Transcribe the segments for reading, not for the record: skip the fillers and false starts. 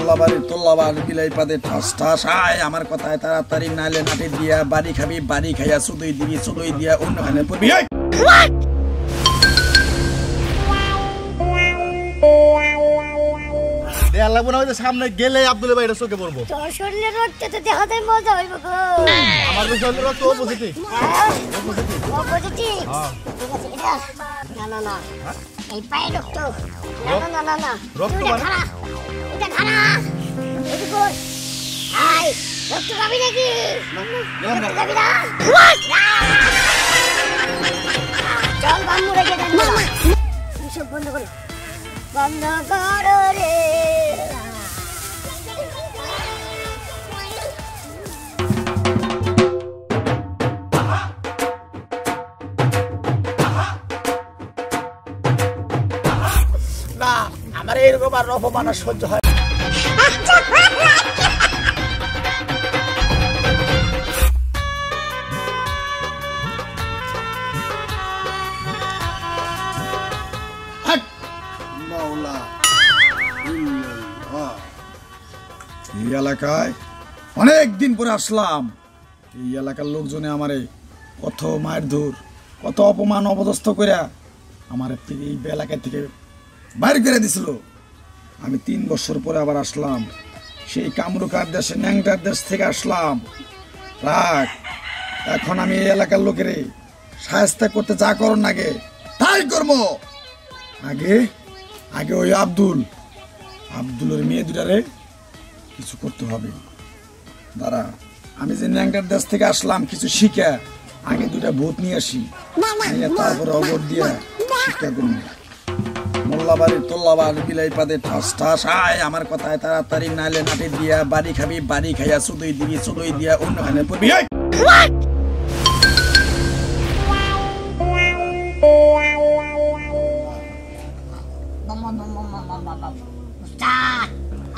মোল্লাবাড়ি তোল্লাবাড়ি বিলাই পাদে ঠাস ঠাস আয় আমার কথায় তাড়াতাড়ি নাইলে নাটি দিয়া বাড়ি খাবি বাড়ি খাইয়া চুদই দিবি চুদই দিয়া অন্যখানে পড়বি। দেয়া লাগবো না, ওই যে সামনে গেলে আব্দুলের বাড়িটা চোখে পড়বো। তোর শরীরের রক্তে তো দেখাতে মজা হইব গো। আমার শরীরের রক্ত ও পজিটিভ। ও পজিটিভ। ঠিক আছে এটা না না না এই পায়ে রক্ত না না না না না রক্ত মানে এটা খানা এটা কর আই রক্ত খাবি নাকি রক্ত খাবি না চল বামু রেখে দেন সব বন্ধ কর বন্ধ কর রে। না আমার এইরকম আর অপমান সহ্য হয় এই এলাকায় অনেক দিন পরে আসলাম। এই এলাকার লোকজনে আমারে কত মায়ের ধর কত অপমান অপদস্থ করে আমার এই এলাকা থেকে বাইর করে দিছিল। আমি 3 বছর পরে আবার আসলাম, সেই কামরুকার দেশে ন্যাংটার দেশ থেকে আসলাম। রাখ এখন আমি এই এলাকার লোকেরে সাহায্য করতে যা করুন আগে তাই করবো। আগে আগে ওই আব্দুলের মেয়ে দুটারে কিছু করতে হবে। দাঁড়া আমি যে ন্যাংটার দেশ থেকে আসলাম কিছু শিখা আগে 2টা ভূত নিয়ে আসি, তারপরে অবর দিয়ে শিক্ষা করবো। মোল্লাবাড়ি তোল্লাবাড়ি বিলাই পাদে ঠাস ঠাস আয় আমার কথায় তাড়াতাড়ি নাইলে নাটি দিয়া বাড়ি খাবি বাড়ি খাইয়া চুদই দিবি চুদই দিয়া অন্যখানে পড়বি।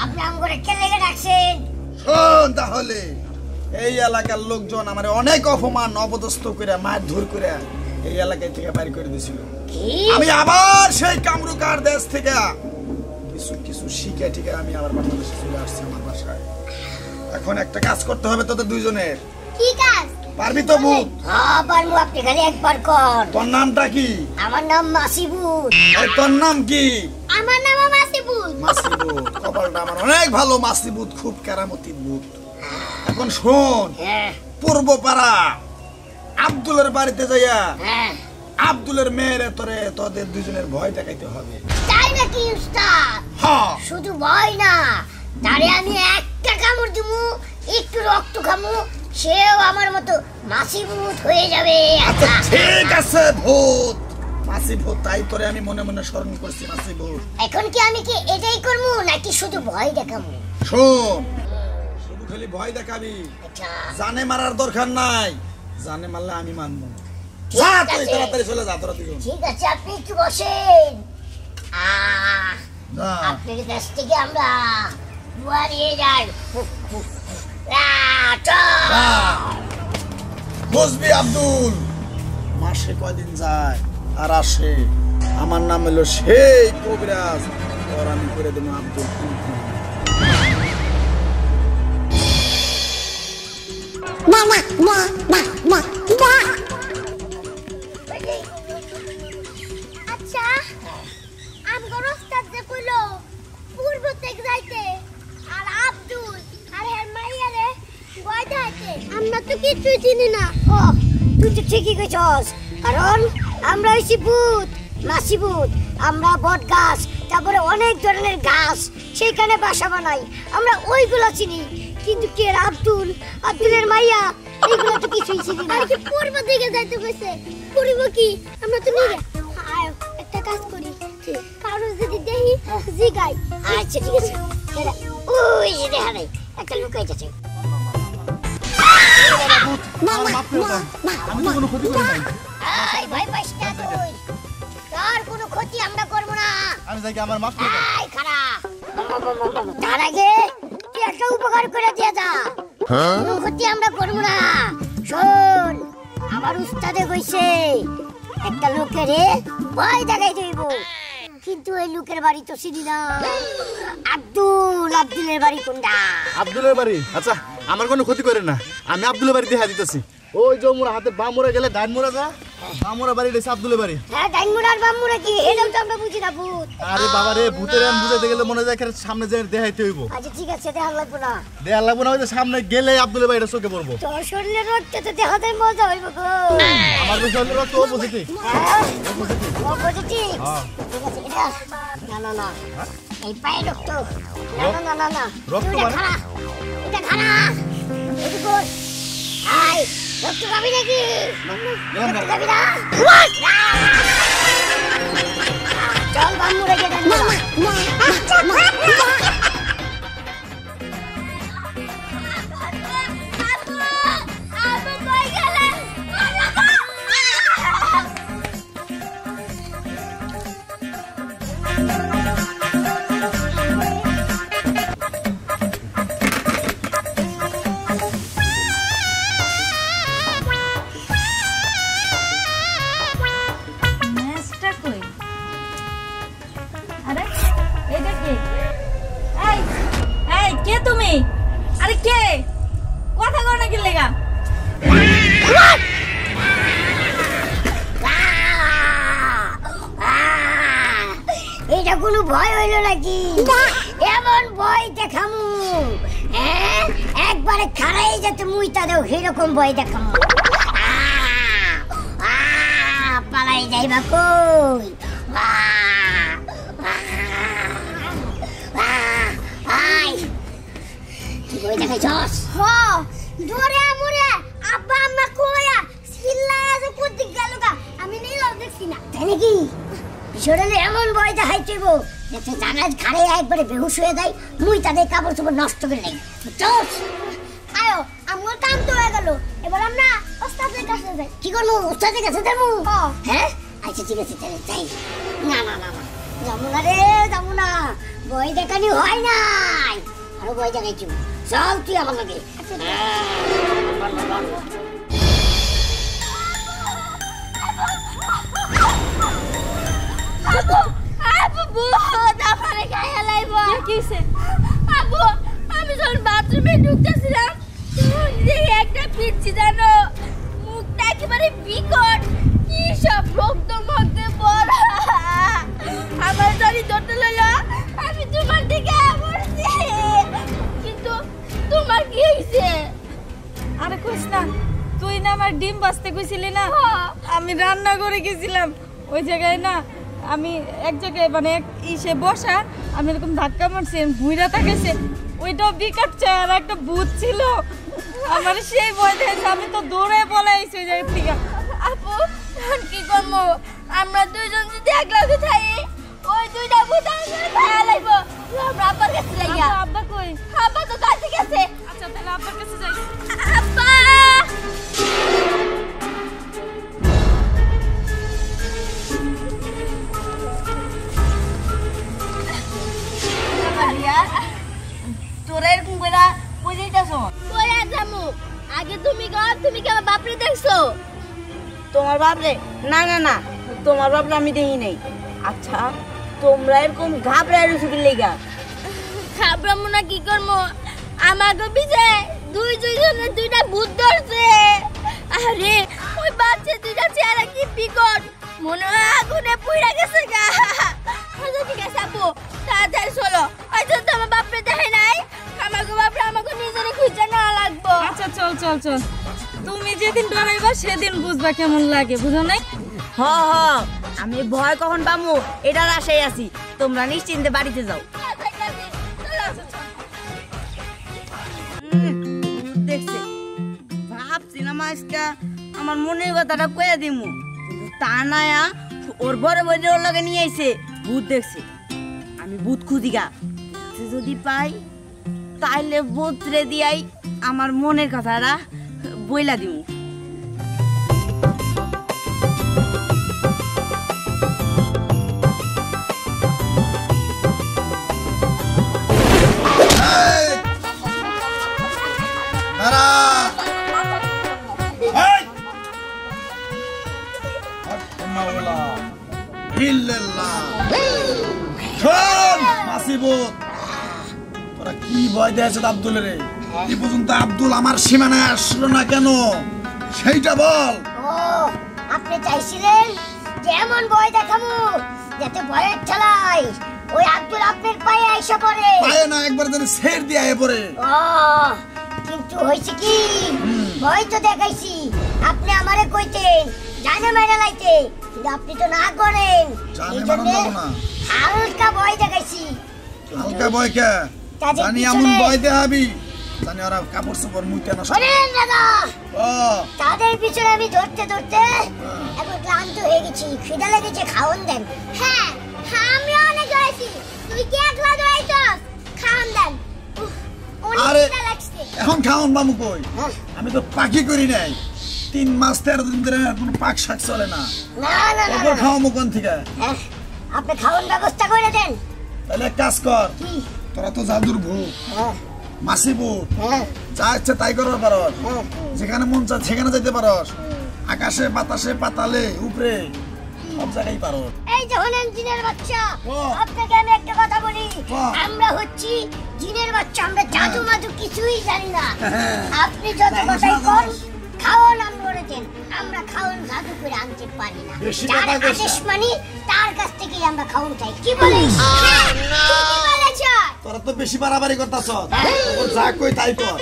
আপনি আমগরে কে লেগে রাখছেন? শোন তাহলে এই এলাকার লোকজন আমার অনেক অপমান অপদস্থ করে মার ধর করে এই এলাকায় থেকে বাইর করে দিয়েছিল। আমি আবার সেই কামরুকার দেশ থেকে কিছু কিছু শিখে ঠিকে আমি আবার বাংলাদেশে চলে আসছি আমার বাসায়। এখন একটা কাজ করতে হবে তোদের দুইজনের। কি কাজ? পারবি তো ভূত? হ্যাঁ পারবো, আপনি খালি একবার কর। তোর নামটা কি? আমার নাম মাসিবুত। তোর নাম কি? আমার নাম মাসিবুত। মাসিবুত কপালটা আমার অনেক ভালো, মাসিবুত খুব কেরামতি ভূত। এখন শোন, পূর্বপাড়া আব্দুলের বাড়িতে যাইয়া আব্দুলের মেয়ের তোদের দুজনের ভয় দেখাইতে হবে। তাই নাকি উস্তাদ? হ্যাঁ শুধু ভয় না, তারে আমি একটা কামড় দিমু, একটু রক্ত খামু, সেও আমার মতো মাসিবুত হয়ে যাবে। আচ্ছা ঠিক আছে ভূত মাসিবুত, তাই তোরে আমি মনে মনে স্মরণ করছি মাসিবুত। এখন কি আমি কি এটাই করবো নাকি শুধু ভয় দেখাবো? শোন শুধু খালি ভয় দেখাবি, আচ্ছা জানে মারার দরকার নাই, জানে মারলে আমি মানবো। যা তুই তাড়াতাড়ি চলে যা তোরা দুজন। ঠিক আছে আপনি একটু বসেন। যা আপনার কাছ থেকে আমরা দুয়া নিয়ে যাই। বুঝবি আব্দুল মাসে কয়দিন যায় আর আসে, আমার নাম হলো সেই কবিরাজ, ওর আমি করে দেবো আব্দুল। আচ্ছা আমগো রাস্তা যে কইলো পূর্ব থেকে যাইতে আর আব্দুল আর এর মাইয়ারে ভয় দেখাইতে, আমরা তো কিছুই চিনি না। ও তুই তো ঠিকই কইছস, কারণ আমরা হইছি ভূত মাসিবুত। আমরা বট গাছ তারপরে অনেক ধরনের গাছ সেখানে বাসা বানাই, আমরা ওইগুলো চিনি। কিন্তু কে আব্দুলের মাইয়া এইগুলো তো কিছুই চিনি না। আর কি পূর্ব দিকে যাইতে কইছে? পূর্ব কি আমরা তো নিরে আয় একটা কাজ করি, কারো যদি দেহি জিগাই। আচ্ছা ঠিক আছে, ওই যে দেখা নাই একটা লোক আইতাছে। আমি তো কোনো ক্ষতি করি নাই। আয় ভাই পাইস্তা তুই, তোর কোনো ক্ষতি আমরা করব না। আমি যাই আমার মাফ করে দাও। আয় খারা তার আগে তুই একটা উপকার করে দিয়ে যা। কোনো ক্ষতি আমরা করব না। শোন আমার উস্তাদে কইছে একটা লোকেরে ভয় দেখাই দেব, কিন্তু এই লোকের বাড়ি তো চিনি না। আব্দুল এখন আব্দুলের বাড়ি কোনটা? আব্দুলের বাড়ি? আচ্ছা আমার কোনো ক্ষতি করে না, আমি আব্দুলের বাড়ি দেখা দিতেছি। ওই যে মোরা হাতে বাম মোড়ে গেলে ডান মোড়া যা, বাম মোড়া বাড়ি রয়েছে আব্দুলের বাড়ি। হ্যাঁ ডাইন মোড় আর বাম মোড় কি এটাও তো আমরা বুঝি না ভূত। আরে বাবা রে, ভূতের আন বুঝাইতে গেলে মনে যায় এখানে সামনে যে দেখাইতে হইব। আচ্ছা ঠিক আছে দেখা লাগবে না। দেয়া লাগবে না, ওই যে সামনে গেলে আব্দুলের বাড়িটা চোখে পড়বো। তোর শরীরের রক্তে তো দেখা যায় মজা হইব গো। আমার শরীরের রক্ত ও পজিটিভ। ও পজিটিভ? ঠিক আছে এটা না না না এই পায়ে রক্ত না না না না না রক্ত এটা মানে? খারাপ, এটা খারাপ। এটা কই আই রক্ত খাবি নাকি? রক্ত খাবি না? চল বামুরে গেলে না তুমি আরে কে কথা কও না কি লেগা? এটা কোনো ভয় হইল নাকি? এমন ভয় দেখামু একবারে খারাই যেতে মুইতা দেও সেরকম ভয় দেখামু। পালাই যাইবা কই? ভয় দেখাইছস? ধরে আমরে আব্বা আম্মা কইয়া সিল্লায়া যে কোদি গেল গা আমি নিলাম দেখছি না। তাই নাকি? বিষয়টা এমন ভয় দেখাইছিব যে জানাজ ঘাড়ে একবারে বেহুশ হয়ে যায়, মুই তাদের কাপড় চোপড় নষ্ট করে নেই। বুঝছস? আয়ো আমার কাম তো হয়ে গেল, এবার আমরা ওস্তাদের কাছে যাই। কি করবো? ওস্তাদের কাছে যাবো? হ্যাঁ আচ্ছা ঠিক আছে তাহলে যাই। না না না না যাবো না রে, যাবো না, ভয় দেখানি হয় নাই, আরো ভয় দেখাইছি। চল তুই আমার লাগে। আমি যখন বাথরুমে ঢুকতেছিলাম একটা পিচ্ছি জানো, মুখটা একেবারে বিকট, কি সব রক্ত মধ্যে পড়া। আমার জানি ধরতে লইল, আমি তোমার দিকে পড়ছি, কিন্তু তোমার কি হয়েছে? আরে কইস না, তুই না আমার ডিম বাজতে কইছিলি না, আমি রান্না করে গেছিলাম ওই জায়গায় না, আমি এক জায়গায় মানে এক ইসে বসা, আমি এরকম ধাক্কা মারছি, ভুইরা তাকাইছে, ওইটাও বিকট আর একটা ভূত ছিল, আমার সেই ভয় দেখেছে, আমি তো দৌড়ে পলাই আইছি ওই জায়গা থেকে। আপু কি করবো, আমরা দুইজন যদি একলাগে থাই ওই দুইটা ভূত আমাদের ভায়া লাগব, আমরা আব্বার কাছে যাই। আব্বা কই? আব্বা তো কাছে গেছে। আচ্ছা তাহলে আব্বার কাছে যাই। আব্বা তোরা এরকম কইরা কই যাইতাছো? কই আর যামু? আগে তুমি কও, তুমি কি আমার বাপরে দেখছো? তোমার বাপরে? না না না, তোমার বাপরে আমি দেখি নাই। আচ্ছা তোমরা এরকম ঘাবড়ায় রয়েছো কি লেগা? খাবরামু না কি করবো, আমাকে বিজে দুইজনের দুইটা ভূত ধরছে। আরে ওই বাচ্চা দুইটা চেহারা কি বিকট, মনে হয় আগুনে পুড়ে গেছে গা। আচ্ছা ঠিক আছে আপু, তাড়াতাড়ি চলো, হয়তো তোমার বাপরে দেখে নাই, আমাকে বাপরে আমাকে নিজেরই খুঁজে নেওয়া লাগবো। আচ্ছা চল চল চল, তুমি যেদিন ডরাইবা সেদিন বুঝবা কেমন লাগে, বুঝো নাই? হ হ, আমি ভয় কখন পামু এটার আশায় আছি, তোমরা নিশ্চিন্তে বাড়িতে যাও। দেখছে ভাবছি না মাসকা আমার মনের কথাটা কয়ে দিমু, কিন্তু তা নায়া ওর ঘরে বসে ওর লগে নিয়ে আইছে ভূত দেখছে। আমি ভূত খুঁজি গা, যদি পাই তাইলে ভূত রে দিয়াই আমার মনের কথাটা বইলা দিমু। তোরা তোরা কি ভয় দিয়েছ আব্দুলের রে? এই পর্যন্ত আব্দুল আমার সীমানায় আসলো না কেন সেইটা বল। ও আপনি চাইছিলেন যে এমন ভয় দেখাবো যাতে ভয়ের ঠেলায় ওই আব্দুল আপনার পায়ে আইসা পড়ে। পায়ে না, একবার যেন ছেড় দিয়ে আয়ে পড়ে। ও কিন্তু হয়েছে কি, ভয় তো দেখাইছি, আপনি আমারে কইতেন জানে মেরে লাইতে, কিন্তু আপনি তো না করেন। জানে এই মারণ জন্যে যাবো না। হালকা ভয় দেখাইছি। হালকা ভয় কে? তাদের জানি পিছনে- এমন ভয় দেখাবি জানি ওরা কাপড় চোপড় মুইতে নষ্ট। শোনেন দাদা, ও তাদের পিছনে আমি ধরতে ধরতে এখন ক্লান্ত হয়ে গেছি, খিদা লেগেছে, খাওন দেন। হ্যাঁ হ্যাঁ আমি অনেক ধরেছি, তুই কি একলা ধরেছস? খাওন দেন। উফ, অনেক আরে খিদা লাগছে। এখন খাওন বামু কই? হ্যাঁ। আমি তো পাখি করি নাই, 3 মাস 13 দিন ধরে কোনো পাক শাক চলে না। না না না, ওপর না। খাওয়ামো কোন থেকে? হ্যাঁ, আপনি খাওয়ার ব্যবস্থা করে দেন। তাহলে এক কাজ কর, কি? তোরা তো জাদুর ভূত, হ্যাঁ মাসি ভূত, হ্যাঁ যা ইচ্ছে তাই করতে পারস। হ্যাঁ। যেখানে মন চায় সেখানে যেতে পারস, আকাশে বাতাসে পাতালে উপরে সব জায়গায় পারস। এই যে হলেন জিনের বাচ্চা, ও। আপনাকে আমি একটা কথা বলি, ও। আমরা হচ্ছি জিনের বাচ্চা, আমরা জাদু মাদু কিছুই জানি না। হ্যাঁ। আপনি যত কথাই কন, খাওয়ান আন বলেছেন, আমরা খাওয়ান জাদু করে আনতে পারি না। বেশি যার কথা কইস না। আদেশ মানি তার কাছ থেকেই আমরা খাওয়ান চাই। কি বলিস? হ্যাঁ, ঠিকই বলেছ। তোরা তো বেশি বাড়াবাড়ি করতাছ, যা কই তাই কর।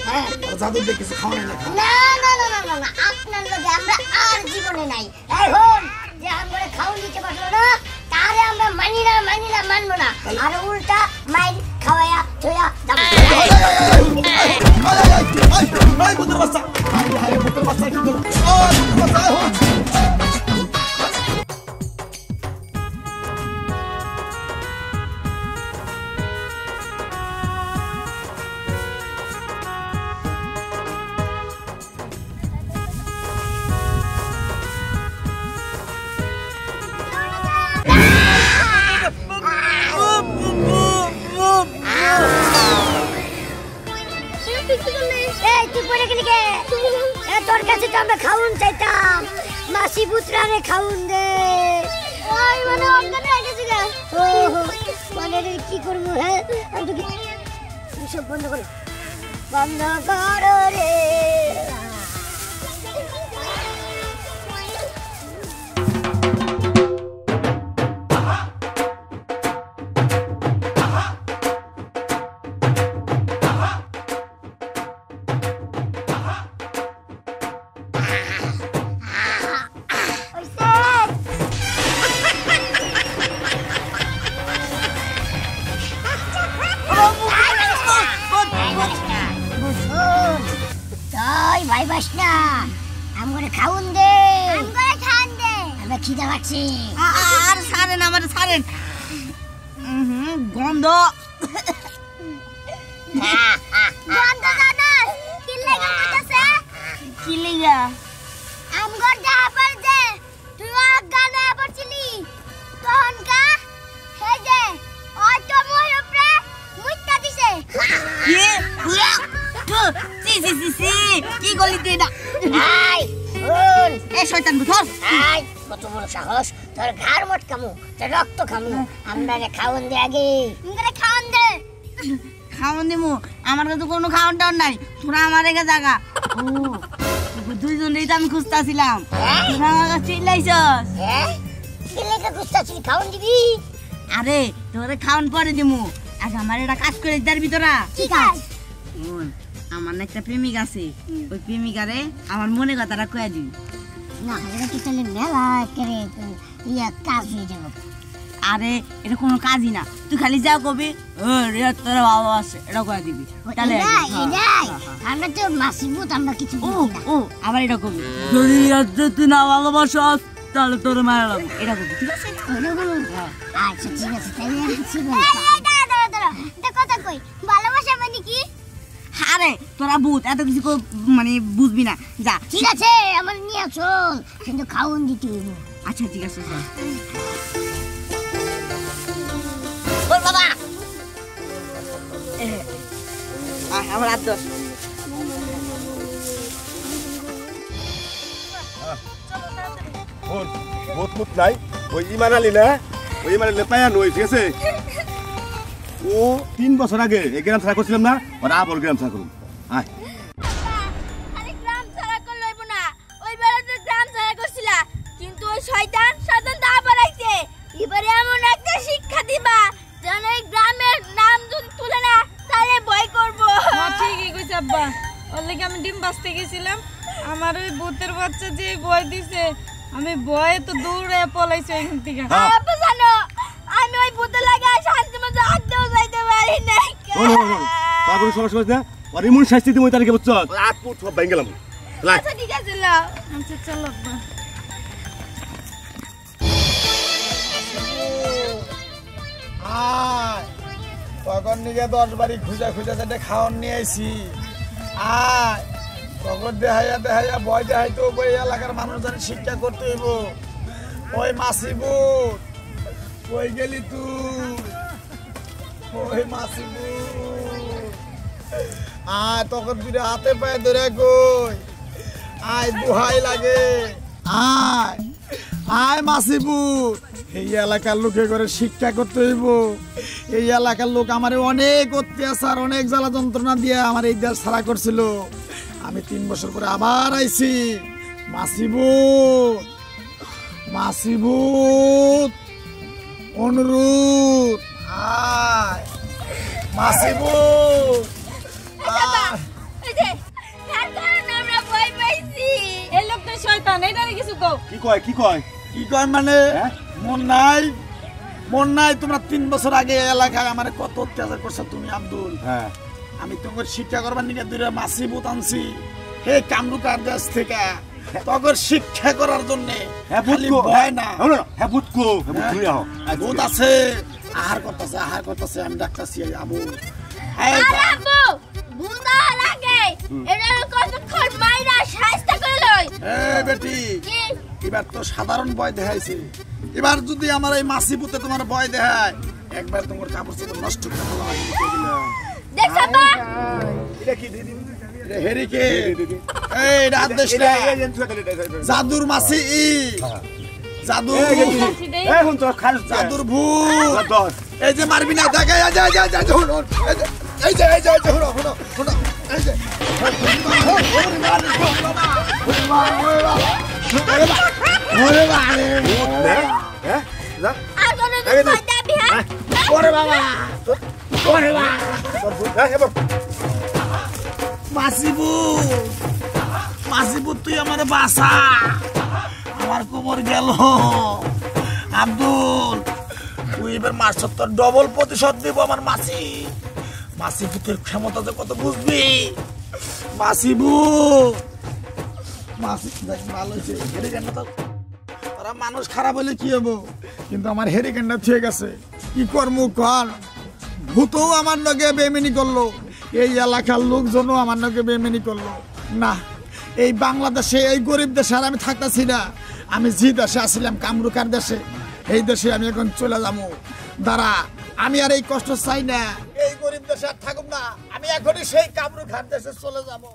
আর জাদুর দিয়ে কিছু খাওয়া না। না না না না না না, আপনার লগে আমরা আর জীবনে নাই। এই হন যে আমরা খাওয়ান দিতে পারলো না, তারে আমরা মানি না মানবো না, আর উল্টা মাইর খাওয়ায়া থইয়া দাম। ভূতের বাচ্চা, ভূতের বাচ্চা কি করবো? ভূতের বাচ্চা, এই তুই পড়ে গেলি কে? এ তোর কাছে তো আমরা খাউন চাইতাম, মাসি পুত্রারে খাউন দে। ওই মানে অজ্ঞান হয়ে গেছে গা। ও মানে রে কি করবো? হ্যাঁ আমি তো সব বন্ধ করো, বন্ধ করো রে। তাই ভাই বাস না, আমগরে খাউন দে, আমগরে খান দে, আমরা খিদা পাচ্ছি। আর ছাড়েন, আমার ছাড়েন। গন্ধ। গন্ধ জানাস কি লাগা কইতাছে? কি লিগা? আমগর দেখা পর দে তুই অজ্ঞান হয়ে পড়ছিলি তখন কা হে যে ওই তো মোর উপরে মুইতা দিছে। কি? সি সি সি সি, কি গলি তুই না? আই শুন, এ শয়তান ধর। আই কত বড় সাহস, তোর ঘাড় মটকামু, তোর রক্ত খামু, আমরা খাওন দে আগে, আমরা খাওন দে। খাওয়ান দিমু? আমার কাছে কোনো খাওয়ান টাউন নাই, তোরা আমার এগে জাগা। ও দুইজনেই তো আমি খুঁজতাছিলাম, তোরা আমার কাছে চিল্লাইছস। হ্যাঁ কি লেখা খুঁজতাছিলি? খাওন দিবি? আরে তোরে খাওয়ান পরে দিমু, আগে আমার এটা কাজ করে দিতে তোরা। কি কাজ? শোন, আমার না একটা প্রেমিক আছে, ওই প্রেমিকারে আমার মনে কথাটা কয়ে দিবি। না এটা তো তাহলে মেলা করে ইয়া কাজ হয়ে যাবে। আরে এটা কোনো কাজই না, তুই খালি যা কবি রিয়া তোর বাবা আছে এটা কয়ে দিবি, তাহলে আমরা তো মাসিবুত, আমরা কিছু ও ও আবার এটা কবি, যদি আজকে তুই না ভালোবাসস তাহলে তোর মারা লাগবে, এটা কবি, ঠিক আছে? আচ্ছা ঠিক আছে, তাহলে এটা কথা কই, ভালোবাসা মানে কি? আরে তোরা ভূত, এত কিছু মানে বুঝবি না, যা। ঠিক আছে আমার নিয়ে চল, কিন্তু খাওন দিতে হইব। আচ্ছা ঠিক আছে চল। বল বাবা, আমার হাত ধর। ভূত মুত নাই, ওই ইমান আলী না, ওই ইমান আলী পায়া নই, ঠিক আছে? ও 3 বছর আগে এই গ্রাম ছাড়া করছিলাম না ওরা আবার গ্রাম ছাড়া করুন আয় আরে গ্রাম ছাড়া করলে হইব না ওই বেলাতে গ্রাম ছাড়া করছিলা কিন্তু ওই শয়তান তো আবার আইছে এবারে এমন একটা শিক্ষা দিবা যেন এই গ্রামের নাম যদি তুলে না তাহলে ভয় করব ঠিকই কইছ আব্বা ওর লাগি আমি ডিম বাঁচতে গেছিলাম আমার ওই ভূতের বাচ্চা যে ভয় দিছে আমি ভয়ে তো দৌড়ে পলাইছি এখান থেকে আপু জানো আমি ওই ভূতে লাগা শান্তি মতো আড্ডাও যাইতে পারি না তারপরে সমস্যা না আর এমন শাস্তি দিমই তারিখে বুঝছ আট ফুট সব ভেঙে গেলাম আচ্ছা ঠিক আছে লাও আচ্ছা চল আব্বা আয় তখন নিকে 10 বাড়ি খুঁজা খুঁজা যেটা খাওয়ান নিয়ে আইছি আয় তখন দেখাইয়া ভয় দেখাইতো ওই এলাকার মানুষদের শিক্ষা করতে হইব ওই মাসিবু কই গেলি তুই ওই মাসিবু আয় তখন দুটো হাতে পায়ে ধরে কই আয় দুহাই লাগে আয় আয় মাসিবুর এই এলাকার লোকে করে শিক্ষা করতে হইব এই এলাকার লোক আমার অনেক অত্যাচার অনেক জ্বালা যন্ত্রণা দিয়ে আমার এই দেশ ছাড়া করছিল আমি 3 বছর পরে আবার আইছি মাসিবুর মাসিবুর অনুরোধ আয় মাসিবুর এই যে তার কারণে আমরা ভয় পাইছি এই লোকটা শয়তান এইটারে কিছু কও কি কয় কি কয় মানে মন নাই তোমরা 3 বছর আগে এলাকায় আমার কত অত্যাচার করছো তুমি আব্দুল হ্যাঁ আমি তোমার শিক্ষা করবার নিকে দুইটা মাসিবুত আনছি হে কামরুকার দেশ থেকে তখন শিক্ষা করার জন্য খালি ভয় না হ্যাঁ ভূত কো ভূত ধরে আও ভূত আছে আহার করতেছে আমি ডাক্তারছি আবু আরে আব্বু ভূতা লাগে এটা কতক্ষণ মাইরা শাস্তি করে লই এই বেটি কি এবার তো সাধারণ ভয় দেখাইছে এবার যদি আমার এই মাসিবুতে তোমার ভয় দেখায় একবার তোমার কাপড় চোপড় নষ্ট করে ফেলা দেখছ বা এটা কি দিদি হেরিকে এই রাত দেশ না জাদুর মাসি জাদু এই হুন তো খাল জাদুর ভূত দর এই যে মারবি না দেখে এই যে এই যে ওরে বাবা হ্যাঁ যা আর কোন ভয় দাবি হ্যাঁ ওরে বাবা তোর ভূত হ্যাঁ এবার মাসিবু তুই আমার বাসা আমার কোমর গেল আব্দুল তুই এবার মাস তোর ডবল প্রতিশোধ দিব আমার মাসিবুতের ক্ষমতা যে কত বুঝবি মাসিবু ভালো হয়েছে হেরিকেনটা তো ওরা মানুষ খারাপ হলে কি হবো কিন্তু আমার হেরিকেনটা ঠিক আছে কি করবো কর ভূতও আমার লগে বেমেনি করলো এই এলাকার লোকজনও আমার লগে বেমেনি করলো না এই বাংলাদেশে এই গরিব দেশে আর আমি থাকতেছি না আমি যে দেশে আসছিলাম কামরুকার দেশে এই দেশে আমি এখন চলে যাবো দাঁড়া আমি আর এই কষ্ট চাই না এই গরিব দেশে আর থাকুক না আমি এখনই সেই কামরুকার দেশে চলে যাবো